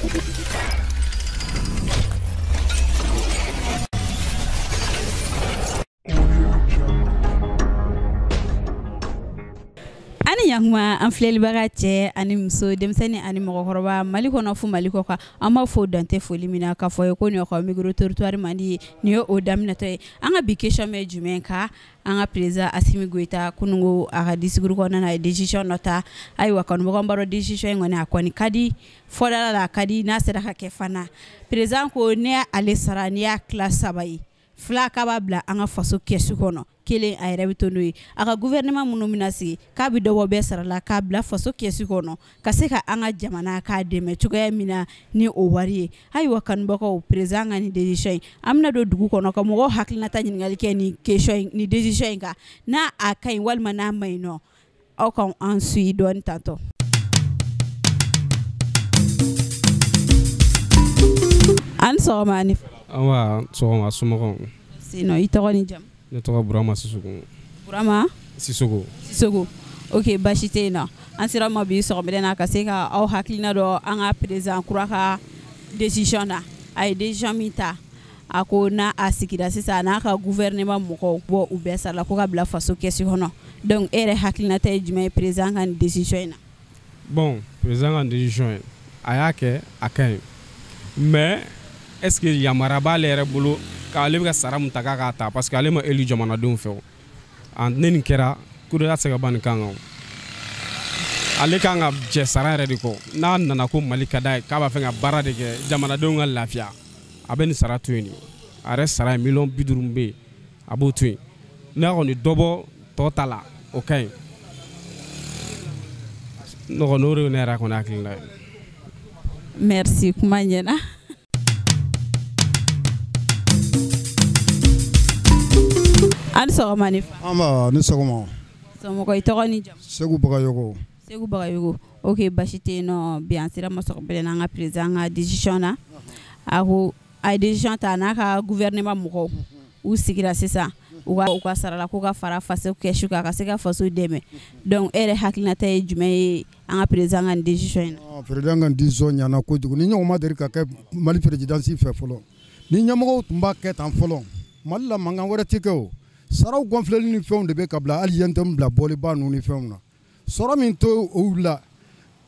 Ani yangma an filɛlibaga cɛ ani muso denmisɛnnin ani mɔgɔkɔrɔba Mali kɔnɔ fu Mali kɔ kan an b'a fɔ dante foli min na k'a fɔ ye ko nin y'aw ka micro trottoir mandi ye nin ye o daminɛtɔ ye an ka bi question bɛ jumɛn ka an ka président Assimi Goïta kunungo a ka discours kɔnɔna na a ye décision dɔ ta ayiwa kanubagaw b'a dɔn décision in kɔni a kɔni ka di fɔdala la a ka di n'a sera ka kɛ fana président ko ne y'ale sara n'i y'a tila 3 ye 2 k'a b'a bila an ka faso kɛsu kɔnɔ 1 a yɛrɛ bɛ to n'o ye a ka gouvernement minnu bɛna sigi k'a bɛ dɔ bɔ bɛɛ sara la k'a bila faso kɛsu kɔnɔ ka se ka an ka jamana k'a dɛmɛ cogoya min na ni o wari ye ayiwa kanubagaw président ka nin décision in an bɛna don dugu kɔnɔ ka mɔgɔw hakilinata ɲininkali kɛ nin question in nin décision in kan n'a a ka ɲi walima n'a ma ɲi nɔ aw ka an suit dɔɔni tantɔ. An sɔgɔma ani awa sɔgɔma somɔgɔw sino i tɔgɔ ni jamu ne tɔgɔ Burama Sisoko. Burama Sisoko. Sisoko. Ok basi tɛ yen nɔ an sera ma bi sɔgɔmada na ka se ka aw hakilina dɔ an ka président kura ka décision na a ye décision min ta a ko n'a a sigira sisan n'a ka gouvernement mɔgɔw bɔ u bɛɛ sara la ko ka bila faso kɛsu kɔnɔ donc e yɛrɛ hakilina ta ye jumɛn ye président ka nin décision in na. Bon président ka décision in a y'a kɛ a ka ɲi mais est ce que yamara b'ale yɛrɛ bolo k'ale bɛ ka sara mun ta k'a ta parce que ale ma élu jamanadenw fɛ o ne nin kɛra coup d'état tɛ se ka ban nin kan kan ale kan ka jɛ sara yɛrɛ de kɔ n'a nana ko Mali ka d'a ye k'a b'a fɛ ka baara de kɛ jamanadenw ka lafiya a bɛ nin sara to yen de a yɛrɛ sara ye miliyɔn 50 bɛ yen a b'o to yen n'a kɔni dɔ bɔ tɔ ta la o ka ɲi ne kɔni o de ye ne yɛrɛ kɔni hakilina ye. Merci kuma ɲɛna. Ani sɔgɔma ni fa. Anba ni sɔgɔma. Somɔgɔ i tɔgɔ ni jamu. Segu Bagayogo. Segu Bagayogo. Ok basi tɛ yen nɔ bi an sera ma sɔgɔmada na an ka président ka décision na a ko a ye décision ta n'a ka gouvernement mɔgɔw u sigira sisan u ka sara la ko ka fara faso kɛsu kan ka se ka faso dɛmɛ donc e yɛrɛ hakilinata ye jumɛn ye an ka président ka nin décision in na. Président ka décision ɲana kojugu ni ɲɔgɔn ma deli ka kɛ Mali présidence fɛ fɔlɔ ni ɲɛmɔgɔw tun b'a kɛ tan fɔlɔ Mali la mankan wɛrɛ tɛ kɛ o saraw gonfleli ni fɛnw de bɛ ka bila hali yɛntɛmu bila bɔliba ninnu ni fɛnw na sɔrɔ min to o la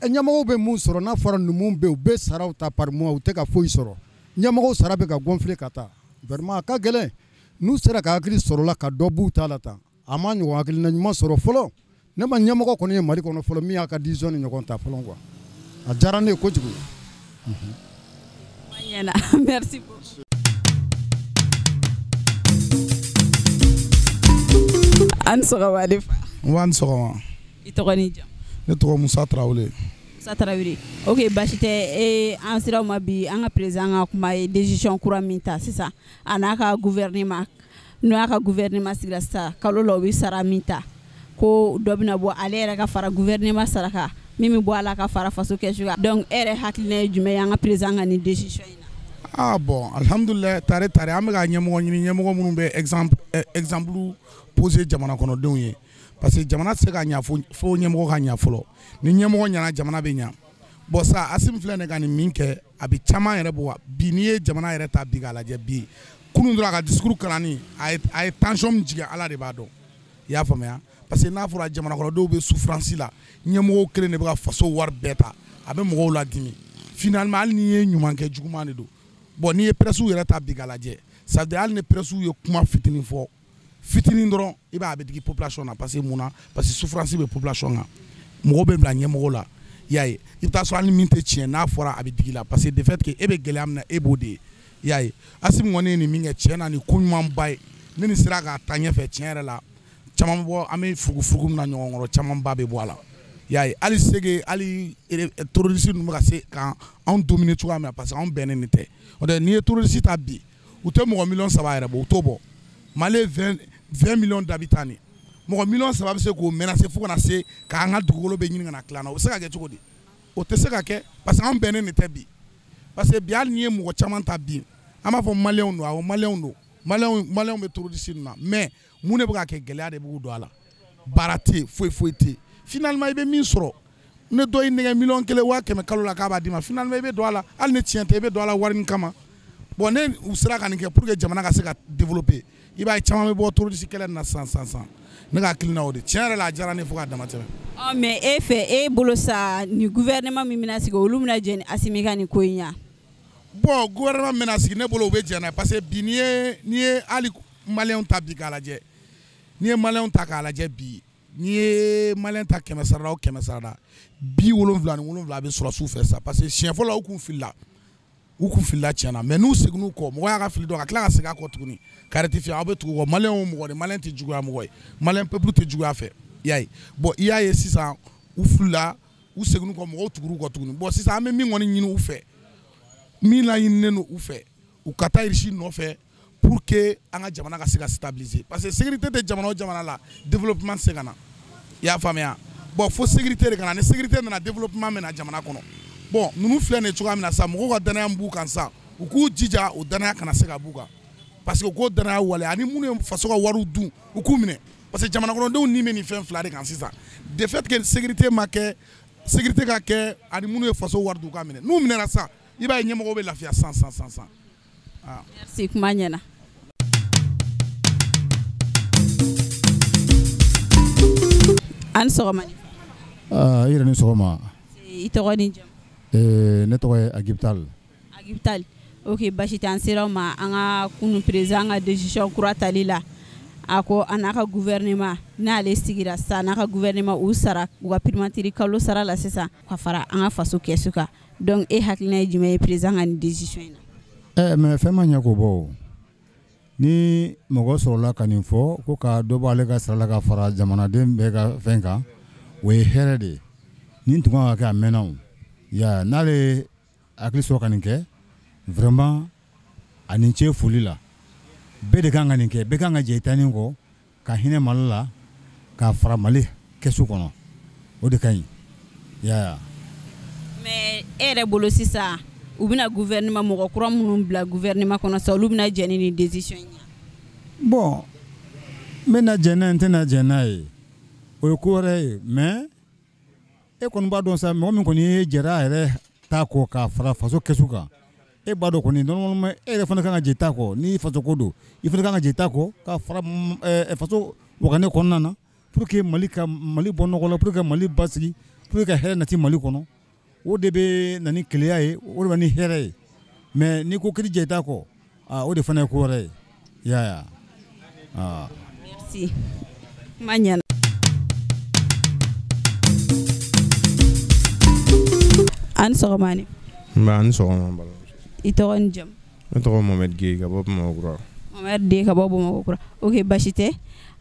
ɲɛmɔgɔw bɛ mun sɔrɔ n'a fɔra numu bɛ u bɛ saraw ta par mois u tɛ ka foyi sɔrɔ ɲɛmɔgɔw sara bɛ ka gonfler ka taa vraiment a ka gɛlɛn n'u sera ka hakili sɔrɔla ka dɔ b'u ta la tan a ma ɲɔgɔn hakilina ɲuman sɔrɔ fɔlɔ ne ma ɲɛmɔgɔ kɔni ye Mali kɔnɔ fɔlɔ min y'a ka décision ni ɲɔgɔn ta fɔlɔ quoi a diyara ne ye kojugu. Merci beaucoup. An sɔgɔma de fa. Wa ni sɔgɔma. I tɔgɔ ni jamu. Ne tɔgɔ Musa Tarawele. Musa Tarawele. Ok basi tɛ an sera ma bi an ka président ka kuma ye décision kura min ta sisan a n'a ka gouvernement n'o y'a ka gouvernement sigira sisan kalo la u bɛ sara min ta ko dɔ bɛna bɔ ale yɛrɛ ka fara gouvernement saraka min bɛ bɔ a la ka fara faso kɛsu kan donc e yɛrɛ hakilina ye jumɛn ye an ka président ka nin décision in na. Ah bon alhamdulillah tare an bɛ ka ɲɛmɔgɔ ɲini ɲɛmɔgɔ minnu bɛ exemple poser jamana kɔnɔdenw ye parce que jamana tɛ se ka ɲɛ fo ɲɛmɔgɔ ka ɲɛ fɔlɔ ni ɲɛmɔgɔ ɲɛna jamana bɛ ɲɛ bon sa Assimi filɛ ne ka nin min kɛ a bɛ caman yɛrɛ bɔ bi n'i ye jamana yɛrɛ ta bi k'a lajɛ bi kunun dɔrɔn a ka discours kalanni a ye tension min jigin Ala de b'a dɔn i y'a faamuya parce que n'a fɔra jamana kɔnɔdenw bɛ souffrance la ɲɛmɔgɔw kelen de bɛ ka faso wari bɛɛ ta a bɛ mɔgɔw ladimi finalement hali n'i ye ɲuman kɛ juguman de don bon n'i ye presse yɛrɛ ta bi k'a lajɛ ça veut dire hali ni presse ye kuma fitinin fɔ fitinin dɔrɔn i b'a bɛ digi population na parce que mun na parce que souffrance bɛ population kan mɔgɔw bɛ bila ɲɛmɔgɔw la i y'a ye i bɛ taa sɔrɔ hali min tɛ tiɲɛ n'a fɔra a bɛ digi la parce que de fait que e bɛ gɛlɛya min na e b'o de ye i y'a ye Assimi kɔni ye nin min kɛ tiɲɛ na nin ko ɲumanba ye ne nin sera k'a ta ɲɛfɛ tiɲɛ yɛrɛ la caman bɛ bɔ an bɛ furugufurugu min na ɲɔgɔn kɔrɔ camanba bɛ bɔ a la i y'a ye hali sege hali terroriste ninnu bɛ ka se k'anw dominer cogoya min na parce que anw bɛnnen nin tɛ o tɛ n'i ye terroriste ta bi u tɛ mɔgɔ miliyɔn 3 yɛrɛ bɔ u t'o bɔ Mali ye 20 millions d'habitants ni mɔgɔ miliyɔn 3 bɛ se k'o menacer fo kana se k'an ka dugukolo bɛ ɲini ka na tila na o bɛ se ka kɛ cogo di o tɛ se ka kɛ parce que anw bɛnnen nin tɛ bi parce que bi hali n'i ye mɔgɔ caman ta bi an b'a fɔ maliyɛnw don awɔ maliyɛnw don maliyɛnw bɛ terroriste ninnu na mais mun de bɛ ka kɛ gɛlɛya de b'u don a la baara tɛ yen foyi tɛ yen finalement i bɛ min sɔrɔ ne dɔ i nɛgɛ miliyɔn 1 waa 100 kalo la k'a b'a d'i ma finalement i bɛ don a la hali ni tiɲɛ tɛ i bɛ don a la wari in kama bon ne u sera ka nin kɛ pour que jamana ka se ka développer i b'a ye caman bɛ bɔ terroriste kɛlɛ nin na sisan ne ka hakilina o de tiɲɛ yɛrɛ la a diyara ne fo k'a dama tɛmɛ. Mais e fɛ e bolo sa ni gouvernement min bɛna sigi olu bɛna jɛn ni Asimi ka nin ko in ya. Bon gouvernement bɛna sigi ne bolo u bɛ jɛn n'a ye parce que bi n'i ye hali maliyɛnw ta bi k'a lajɛ n'i ye maliyɛnw ta k'a lajɛ bi n'i ye maliyɛn ta 100 sara la o 100 sara la 77 a bɛ sɔrɔ su fɛ sa parce que siɲɛ fɔlɔ u kun filila tiɲɛna mais n'u seginn'u kɔ mɔgɔ y'a ka fili dɔn ka tila ka segin a kɔ tuguni ka rectifier aw bɛ tugu kɔ maliyɛnw mɔgɔ de maliyɛn tɛ juguya mɔgɔ ye maliyɛn peuple tɛ juguya fɛ i y'a ye bon i y'a ye sisan u filila u seginn'u kɔ mɔgɔw tugur'u kɔ tuguni bon sisan an bɛ min kɔni ɲini u fɛ min laɲininen don u fɛ u ka taa irisi nɔfɛ pour que an ka jamana ka se ka stabiliser parce que sécurité tɛ jamana o jamana la développement tɛ se ka na i y'a faamuya bon fo sécurité de ka na ni sécurité nana développement bɛ na jamana kɔnɔ bon ninnu filɛ nin ye cogoya min na sa mɔgɔw ka danaya b'u kan sa u k'u jija o danaya kana se ka b'u kan parce que u k'o danaya waleya ani minnu ye faso ka wariw dun u k'u minɛ parce que jamana kɔnɔdenw ni bɛ nin fɛn fila de kan sisan de fait que sécurité ka kɛ ani minnu ye faso wari dun u ka minɛ n'u minɛra sa i b'a ye ɲɛmɔgɔw bɛ lafiya san. Merci kuma ɲɛna. An sɔgɔma. I yɛrɛ ni sɔgɔma. I tɔgɔ ni jamu. Ne tɔgɔ ye Agibital. Agibital. Ok basi tɛ an sera ma an ka kunu président ka décision kura tali la a ko a n'a ka gouvernement n'ale sigira sisan n'a ka gouvernement u sara u ka primature kalo sara la sisan ka fara an ka faso kɛsu kan donc e hakilina ye jumɛn ye président ka nin décision in na. Mais fɛn ma ɲɛ ko bɔ ni mɔgɔ sɔrɔla ka nin fɔ ko ka dɔ bɔ ale ka sara la ka fara jamanaden bɛɛ ka fɛn kan o ye hɛrɛ de ye nin tun kan ka kɛ a mɛnna o ya n'ale hakili sɔrɔ ka nin kɛ vraiment a ni ce foli la bɛɛ de kan ka nin kɛ bɛɛ kan ka jɛ i ta nin kɔ ka hinɛ Mali la ka fara Mali kɛsu kɔnɔ o de ka ɲi ya. Mais e yɛrɛ bolo sisan u bɛna gouvernement mɔgɔ kura minnu bila gouvernement kɔnɔ sa olu bɛna jɛn ni nin décision in ye. Bon n bɛna jɛn n'a ye n tɛna jɛn n'a ye o ye ko wɛrɛ ye mais e kɔni b'a dɔn sa mɔgɔ min kɔni ye jɛra a yɛrɛ t'a kɔ ka fara faso kɛsu kan e b'a dɔn kɔni normalement e yɛrɛ fana kan ka jɛ t'a kɔ ni faso ko don i fana kan ka jɛ t'a kɔ ka fara faso wakane kɔnɔna na pour que Mali ka Mali bɔ nɔgɔ la pour que Mali basigi pour que hɛrɛ nati Mali kɔnɔ o de bɛ na ni keleya ye o de bɛ ni hɛrɛ ye mais ni ko kiri jɛ t'a kɔ o de fana ye ko wɛrɛ ye ya. Merci kuma ɲɛna. An sɔgɔma ni. An sɔgɔma bala. I tɔgɔ ni jamu. Ne tɔgɔ Mohamed Gueye ka bɔ Bamakɔ. Mohamed Gueye ka bɔ Bamakɔ. Ok basi tɛ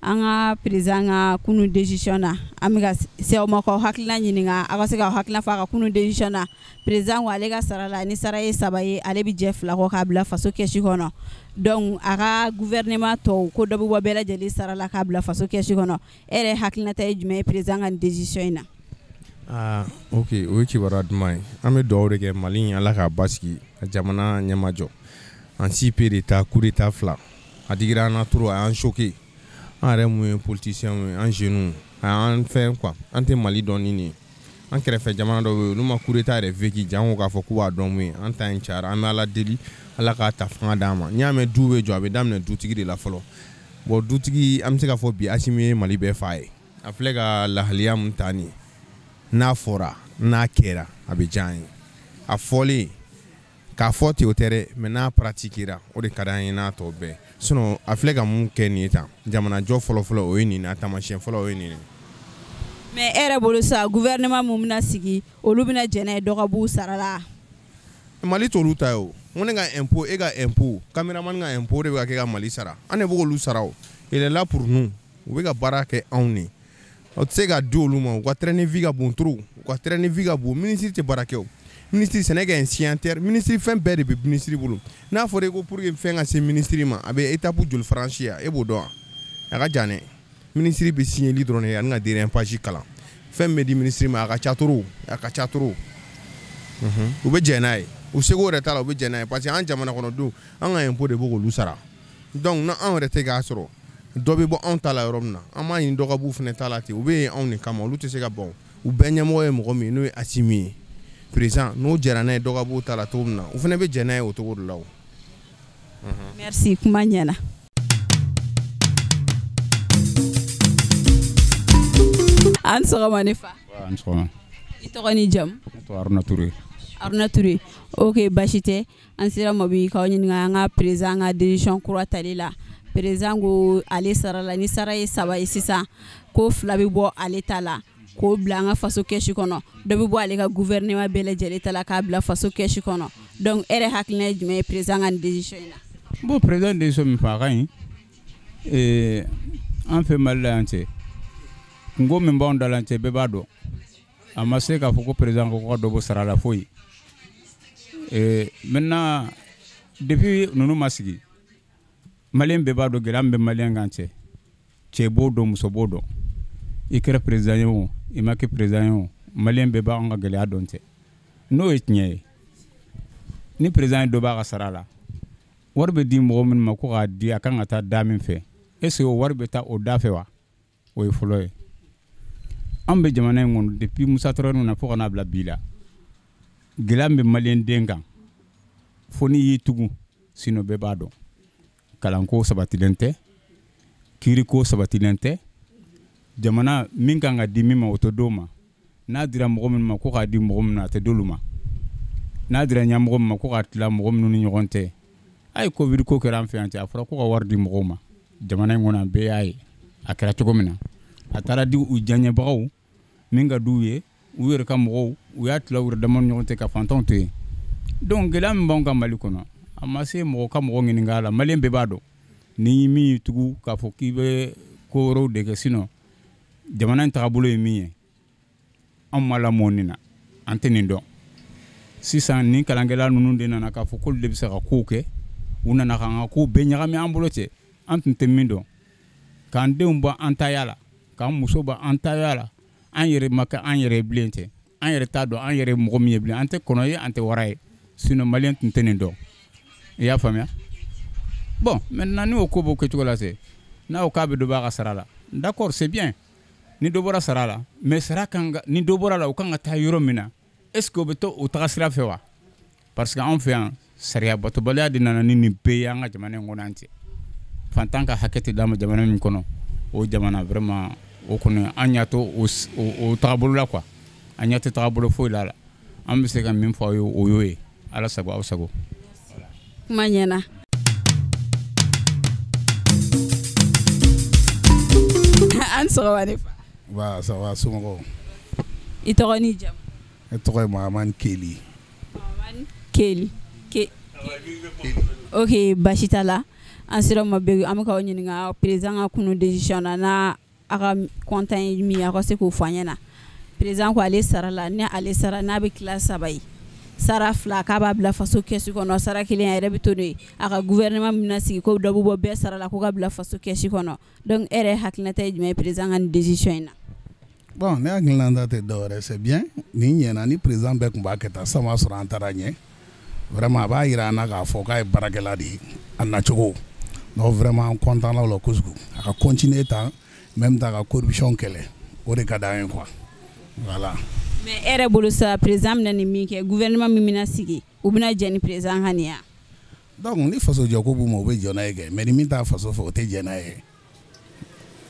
an ka président ka kunu décision na an bɛ ka se aw ma k'aw hakilina ɲininka aw ka se k'aw hakilina fɔ a ka kunu décision na président ko ale ka sara la ni sara ye 3 ye ale bɛ jɛ 2 kɔ k'a bila faso kɛsu kɔnɔ donc a ka gouvernement tɔw ko dɔ bɛ bɔ bɛɛ lajɛlen sara la k'a bila faso kɛsu kɔnɔ e yɛrɛ hakilinata ye jumɛn ye président ka nin décision in na. Ok o ye kibaruya duman ye an bɛ dugawu de kɛ Mali in Ala k'a basigi ka jamana ɲɛmajɔ an CP de ta coup d'état 2 a digira an na trop a y'an choqué an yɛrɛ mun ye politiciens ye an jeunes a y'an fɛn quoi an tɛ Mali dɔn ni nin ye an kɛrɛfɛ jamana dɔw bɛ yen olu ma coup d'état yɛrɛ vécu jango k'a fɔ k'u b'a dɔn mun ye an ta in cayara an bɛ Ala deli Ala k'a ta fanga d'an ma n'i y'a mɛn du bɛ jɔ a bɛ daminɛ dutigi de la fɔlɔ bon dutigi an bɛ se k'a fɔ bi Asimi ye Mali bɛɛ fa ye a filɛ ka lahaliya mun ta nin ye n'a fɔra n'a kɛra a bɛ diya an ye a fɔlen k'a fɔ ten o tɛ dɛ mais n'a pratiquera o de ka d'an ye n'a tɔ bɛɛ sinon a filɛ ka mun kɛ nin ye tan jamanajɔ fɔlɔ-fɔlɔ o ye nin a taamasiyɛn fɔlɔ o ye nin. mais e yɛrɛ bolo sa gouvernement mun bɛna sigi olu bɛna jɛn n'a ye dɔ ka b'u sara la. Mali t'olu ta ye o n ko ne ka impôt e ka impôt caméraman ka impôt de bɛ ka kɛ ka Mali sara an de bɛ k'olu sara o il est là pour nous u bɛ ka baara kɛ anw de o tɛ se ka di olu ma u ka train de vie ka bon trop u ka train de vie ka bon ministre tɛ baara kɛ o ministre sɛnɛ kɛ insignataire ministre fɛn bɛɛ de bɛ ministre bolo n'a fɔra e ko pour que fɛn ka se ministre ma a bɛ étape joli franchir ya e b'o dɔn a ka jan dɛ ministre bɛ signer dɔrɔn de ani ka dernière page kalan fɛn bɛ di ministre ma a ka ca trop u bɛ jɛn n'a ye u seko yɛrɛ t'a la u bɛ jɛn n'a ye parce que an jamana kɔnɔdenw an ka impôt de bɛ k'olu sara donc na anw yɛrɛ tɛ k'a sɔrɔ dɔ bɛ bɔ anw ta la yɔrɔ min na an b'a ɲini dɔ ka b'u fana ta la ten u bɛ yen anw de kama olu tɛ se ka ban u bɛɛ ɲɛmɔgɔ ye mɔgɔ min n'o ye Asimi ye président n'o jɛra n'a ye dɔ ka b'o ta la cogo min na u fana bɛ jɛ n'a ye o cogo de la o. Merci kuma ɲɛna. An sɔgɔma ne fa. An sɔgɔma. I tɔgɔ ni jamu? Ne tɔgɔ Aruna Touré. Aruna Touré. Ok basi tɛ an sera ma bi k'aw ɲininka an ka président ka décision kura tali la. Président ko ale sara la ni sara ye 3 ye sisan ko 2 bɛ bɔ ale ta la k'o bila an ka faso kɛsi kɔnɔ dɔ bɛ bɔ ale ka gouvernement bɛɛ lajɛlen ta la k'a bila faso kɛsi kɔnɔ donc e yɛrɛ hakilina ye jumɛn ye président ka nin décision in na? Bon président décision min fɔ a ka ɲi an fɛ Mali la yan cɛ kungo min b'anw da la cɛ bɛɛ b'a dɔn a ma se k'a fɔ ko président ko ka dɔ bɔ sara la foyi maintenant depuis ninnu ma sigi Malien bɛɛ b'a dɔn gɛlɛya min bɛ Malien kan cɛ b'o dɔn muso b'o dɔn i kɛra président ye o i ma kɛ président ye o Malien bɛɛ b'an ka gɛlɛya dɔn cɛ n'o ye tiɲɛ ye ni président ye dɔ b'a ka sara la wari bɛ di mɔgɔ minnu ma ko k'a di a kan ka taa da min fɛ est-ce que o wari bɛ taa o da fɛ wa o ye fɔlɔ ye an bɛ jamana in kɔnɔ depuis Musa Traoré na fo ka n'a bila bi la gɛlɛya min bɛ Malien den kan fo n'i y'i tugun sinon bɛɛ b'a dɔn kalanko sabatilen tɛ kiiriko sabatilen tɛ jamana min kan ka di min ma o tɛ d'o ma n'a dira mɔgɔ min ma ko k'a di mɔgɔ min na a tɛ d'olu ma n'a dira ɲɛmɔgɔ min ma ko k'a tila mɔgɔ minnu ni ɲɔgɔn cɛ a ye Covid ko kɛra an fɛ yan cɛ a fɔra ko ka wari di mɔgɔw ma jamana in kɔnɔ an bɛɛ y'a ye a kɛra cogo min na a taara di u diyaɲɛbagaw min ka d'u ye u yɛrɛ ka mɔgɔw u y'a tila u yɛrɛ dama ni ɲɔgɔn cɛ ka fantanw to yen donc gɛlɛya min b'anw ka Mali kɔnɔ a ma se mɔgɔ ka mɔgɔ ɲininka la Malien bɛɛ b'a dɔn ni min y'i tugu k'a fɔ k'i bɛ ko wɛrɛw de kɛ sinon jamana in tagabolo ye min ye anw ma lamɔ nin na an tɛ nin dɔn sisan ni kalankɛla ninnu de nana k'a fɔ k'olu de bɛ se ka kow kɛ u nana k'an ka kow bɛɛ ɲagami an bolo cɛ an tun tɛ min dɔn k'an denw bɔ an taya la k'an muso bɔ an taya la an yɛrɛ ma kɛ an yɛrɛ ye bilen cɛ an yɛrɛ t'a dɔn an yɛrɛ ye mɔgɔ min ye bilen an tɛ kɔnɔ ye an tɛ wara ye sinon Malien tun tɛ nin dɔn i y'a faamuya bon maintenant ni o ko b'o kɛcogo la se n'a ko k'a bɛ dɔ bɔ a ka sara la d'accord c'est bien ni dɔ bɔra sara la mais sara kan ka ni dɔ bɔra la o kan ka taa yɔrɔ min na est ce que o bɛ to o taga sira fɛ wa parce que anw fɛ yan sariya batobaliya de nana ni nin bɛɛ ye an ka jamana in kɔnɔ an cɛ fantan ka hakɛ tɛ d'a ma jamana min kɔnɔ o jamana vraiment o kɔni an ɲɛ to o tagabolo la quoi an ɲɛ tɛ tagabolo foyi la an bɛ se ka min fɔ aw ye o y'o ye ala sago aw sago. Kuma ɲɛna. An sɔgɔma ne fa. Ba ça va somɔgɔw. I tɔgɔ ni jamu? Ne tɔgɔ ye Mahamani Keli. Mahamani Keli. Ok basi t'a la an sera ma bɛɛ an bɛ k'aw ɲininka président ka kunu décision na n'a a ka content ye min ye a ka se k'o fɔ an ɲɛna président ko ale sara la ni ale sara n'a bɛ tila 3 ye sara 2 k'a b'a bila faso kɛsi kɔnɔ sara 1 a yɛrɛ bɛ to n'o ye a ka gouvernement min bɛna sigi ko dɔ bɛ bɔ bɛɛ sara la ko ka bila faso kɛsi kɔnɔ donc e yɛrɛ hakilinata ye jumɛn ye président ka nin décision in na? Bon ne hakilinata tɛ dɔwɛrɛ c'est bien ni ɲɛna ni président bɛɛ tun b'a kɛ tan sisan o b'a sɔrɔ an taara ɲɛ vraiment a b'a jira an na k'a fɔ k'a ye baarakɛla de ye a nacogo donc vraiment an content na o la kojugu a ka continuer tan même ta ka corruption kɛlɛ o de ka d'an ye quoi voilà. Mais e yɛrɛ bolo sa président bɛna nin min kɛ gouvernement min bɛna sigi u bɛna jɛ ni président ka nin ya? Donc ni faso jɔko b'u ma u bɛ jɔ n'a ye kɛ mais ni min t'a faso fɛ o tɛ jɛ n'a ye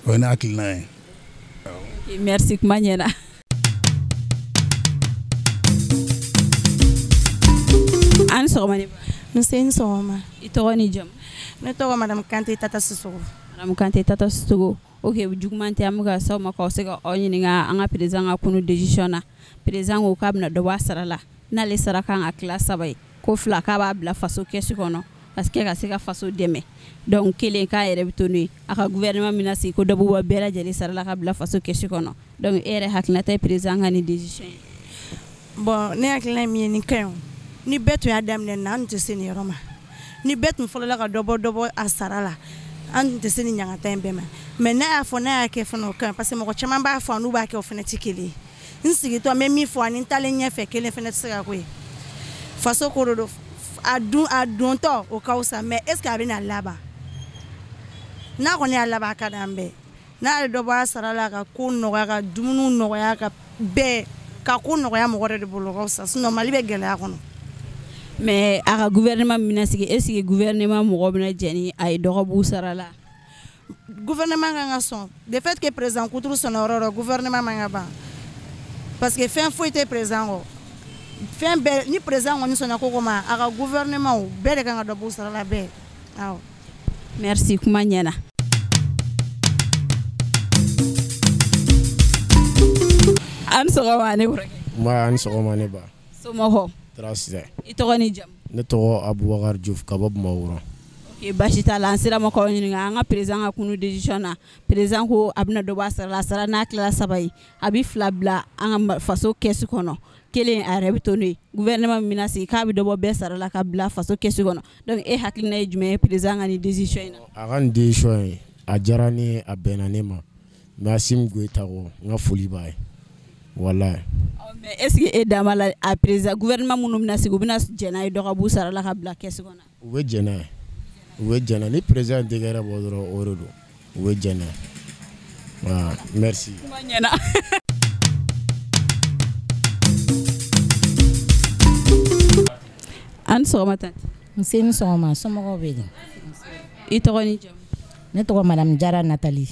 o ye ne hakilina ye. Merci kuma ɲɛna. An sɔgɔma ne ba. Nse ni sɔgɔma. I tɔgɔ ni jamu? Ne tɔgɔ Madame Kante Tata Sissogo. Madame Kante Tata Sissogo. Ok juguman tɛ an bɛ ka s'aw ma k'aw se ka aw ɲininka an ka président ka kunu décision na président ko k'a bɛna dɔ bɔ a sara la n'ale sara kan ka tila 3 ye ko 2 k'a b'a bila faso kɛsi kɔnɔ parce que ka se ka faso dɛmɛ donc 1 k'a yɛrɛ bɛ to n'o ye a ka gouvernement min na sigi ko dɔ bɛ bɔ bɛɛ lajɛlen sara la ka bila faso kɛsi kɔnɔ donc e yɛrɛ hakilinata ye président ka nin décision ye? Bon ne hakilina ye min ye nin ka ɲi o ni bɛɛ tun y'a daminɛ nin na an tun tɛ se nin yɔrɔ ma ni bɛɛ tun fɔlɔla ka dɔ bɔ a sara la an tun tɛ se nin ɲangata in bɛɛ ma mais n'a y'a fɔ n'a y'a kɛ fana o ka ɲi parce que mɔgɔ caman b'a fɔ n'u b'a kɛ o fana tɛ kelen ye n sigitɔ n bɛ min fɔ ani n taalen ɲɛfɛ kelen fana tɛ se ka ko ye faso ko do a dontɔ o ka fisa mais est ce que a bɛna laban n'a kɔni y'a laban a ka d'an bɛɛ n'a ye dɔ bɔ a sara la ka ko nɔgɔya ka dumuni nɔgɔya ka bɛɛ ka ko nɔgɔya mɔgɔ de bolo sa sinon Mali bɛ gɛlɛya kɔnɔ. Mais a ka gouvernement mina sigi est-ce que gouvernement mɔgɔ bɛna jɛni a ye dɔgɔ b'u sara la? Gouvernement kan ka sɔn de fait que président Kuturu sɔnna yɔrɔ yɔrɔ gouvernement man ka ban parce que fɛn foyi tɛ président kɔ fɛn bɛɛ ni président kɔni sɔnna ko ko ma a ka gouvernement bɛɛ de kan ka dɔ b'u sara la bɛɛ. Awɔ. Merci kuma ɲɛna. An sɔgɔma ne kɔrɔkɛ. Ma an sɔgɔma ne ba. Somɔgɔw. Tarasitɛ. I tɔgɔ ni jamu? Ne tɔgɔ Abubakar Diouf ka bɔ Bamakɔ. Ok basi t'a la an sera mɔgɔw ɲininka an ka président ka kunu décision na président ko a bɛna dɔ bɔ a sara la a sara n'a tilala 3 ye a bɛ 2 bila an ka faso kɛsu kɔnɔ 1 a yɛrɛ bɛ to n'o ye gouvernement min bɛna sigi k'a bɛ dɔ bɔ bɛɛ sara la ka bila faso kɛsu kɔnɔ donc e hakilina ye jumɛn ye président ka nin décision in na? A ka nin décision ye a diyara ne ye a bɛnna ne ma mais Assimi Goïta ko n ka foli b'a ye walayi. Mais est-ce que e da ma la a président gouvernement minnu bɛna sigi u bɛna jɛn n'a ye dɔ ka b'u sara la ka bila kɛsu kɔnɔ? U bɛ jɛn n'a ye. U bɛ jɛn n'a ye ni président dɛgɛrɛ bɔ dɔrɔn o de don u bɛ jɛn n'a ye. Voilà merci. Kuma ɲɛna. An sɔgɔma tanti. Nse ni sɔgɔma somɔgɔw bɛ di? I tɔgɔ ni jamu? Ne tɔgɔ Madame Jara Nathalie.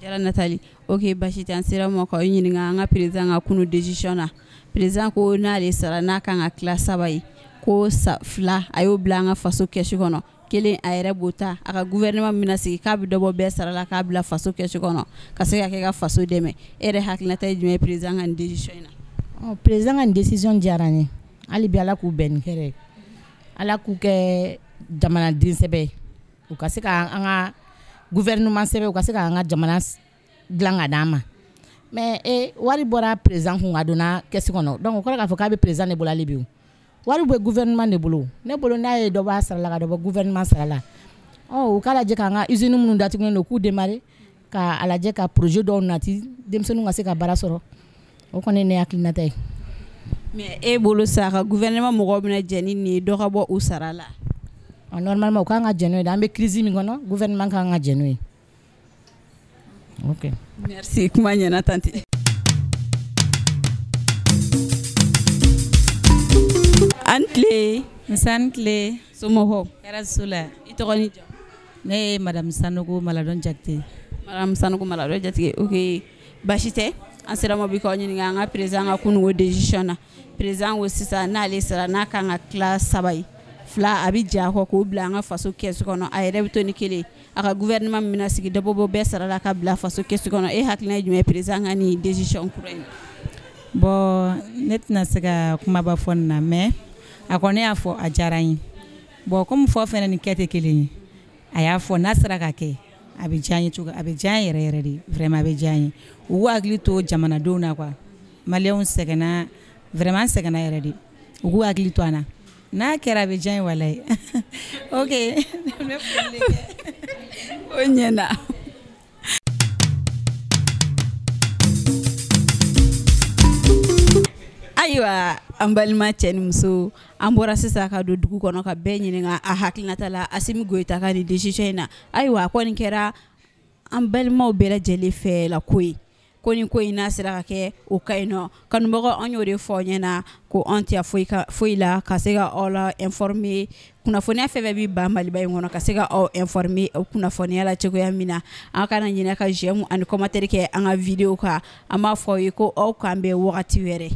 Jara Nathalie. Ok basi tɛ an sera mɔgɔ ka ɲininka an ka président ka kunu décision na président ko n'ale sara n'a kan ka tila 3 ye ko 2 a y'o bila an ka faso kɛsu kɔnɔ 1 a yɛrɛ b'o ta a ka gouvernement min bɛna sigi k'a bɛ dɔ bɔ bɛɛ sara la k'a bila faso kɛsu kɔnɔ ka se ka kɛ ka faso dɛmɛ e yɛrɛ hakilinata ye jumɛn ye président ka nin décision in na? Président ka nin décision diyara n ye hali bi Ala k'u bɛn ni hɛrɛ ye Ala k'u kɛ jamanaden sɛbɛ ye u ka se ka an ka gouvernement sɛbɛ u ka se ka an ka jamana dilan ka d'an ma mais wari bɔra président kun a donna kɛsu kɔnɔ donc o kɔrɔ k'a fɔ k'a bɛ président de bolo hali bi wari bɛ gouvernement de bolo ne bolo n'a ye dɔ bɔ a sara la ka dɔ bɔ gouvernement sara la u k'a lajɛ k'an ka usine minnu datugulen don k'u démarrer ka a lajɛ ka projet dɔw nati denmisɛnninw ka se ka baara sɔrɔ o kɔni ye ne hakilinata ye. Mais e bolo sa ka gouvernement mɔgɔw bɛna jɛn ni nin ye dɔ ka bɔ u sara la? Normalement u kan ka jɛn n'o ye an bɛ crise min kɔnɔ gouvernement kan ka jɛn n'o ye. Ok. Merci kuma ɲɛna tanti. An tile. Nsan tile. Somɔgɔw. Hɛrɛ su la. I tɔgɔ ni jamu? Ne ye Madame Sanogo Maladon Jakite. Madame Sanogo Maladon Jakite. Ok basi tɛ an sera ma bi k'aw ɲininka an ka président ka kunu décision na président ko sisan n'ale sara n'a kan ka tila 3 ye 2 a bɛ jɛ a kɔ k'o bila an ka faso kɛsu kɔnɔ a yɛrɛ bɛ to ni 1 a ka gouvernement min bɛna sigi dɔ bɔ bɛɛ sara la ka bila faso kɛsu kɔnɔ e hakilina ye jumɛn ye président ka nin décision kura in? Bon ne tɛna se ka kumaba fɔ nin na mais a kɔni y'a fɔ a diyara n ye bon comme fɔ fɛnɛ ni kɛ tɛ kelen ye a y'a fɔ n'a sera ka kɛ a bɛ diya n ye cogo a bɛ diya n yɛrɛ yɛrɛ de vraiment a bɛ diya n ye u k'u hakili to jamanadenw na quoi maliyɛnw sɛgɛnna vraiment sɛgɛnna yɛrɛ de u k'u hakili to an na n'a kɛra a bɛ diya n ye walayi ok n bɛ foli kɛ o ɲɛna. Ayiwa an balima cɛ ni muso an bɔra sisan ka don dugu kɔnɔ ka bɛɛ ɲininka a hakilinata la Assimi Goïta ka nin décision in na ayiwa a kɔni kɛra an balimaw bɛɛ lajɛlen fɛ la ko ye ko nin ko in n'a sera ka kɛ o ka ɲi nɔ kanubagaw an y'o de fɔ ɲɛna ko an tɛ foyi la ka se ka aw la informer kunnafoniya fɛn fɛn bɛ ban Maliba in kɔnɔ ka se ka aw informer o kunnafoniya la cogoya min na an kana ɲinɛ ka j'aime ani commentaire kɛ an ka vidéo kan an b'a fɔ aw ye ko aw k'an bɛn wagati wɛrɛ.